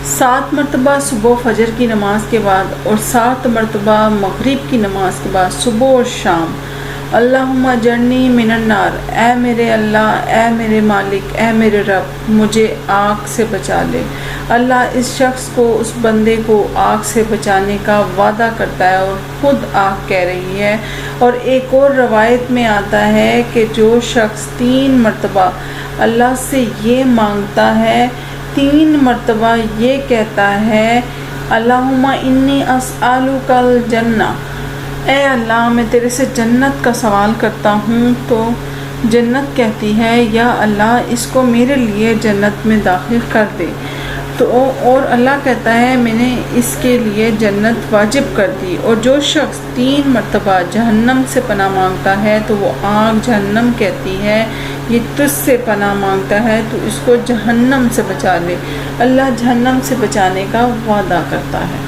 7 مرتبہ صبح فجر کی نماز کے بعد اور 7 مرتبہ مغرب کی نماز کے بعد صبح اور شام اللہم اجرنی من النار، اے میرے اللہ، اے میرے مالک، اے میرے رب، مجھے آگ سے بچا لے۔ اللہ اس شخص کو، اس بندے کو آگ سے بچانے کا وعدہ کرتا ہے اور خود آگ کہہ رہی ہے۔ اور ایک اور روایت میں آتا ہے کہ جو شخص 3 مرتبہ اللہ سے یہ مانگتا ہے، 3 مرتبہ یہ کہتا ہے اللہم انی اسألک الجنہ، اے اللہ میں تیرے سے جنت کا سوال کرتا ہوں، تو جنت کہتی ہے یا اللہ اس کو میرے لیے جنت میں داخل کر دے، تو اور اللہ کہتا ہے میں نے اس کے لیے جنت واجب کر دی۔ اور جو شخص 3 مرتبہ جہنم سے پناہ مانگتا ہے تو وہ آگ جہنم کہتی ہے یہ تجھ سے پناہ مانگتا ہے تو اس کو جہنم سے بچا لے۔ اللہ جہنم سے بچانے کا وعدہ کرتا ہے۔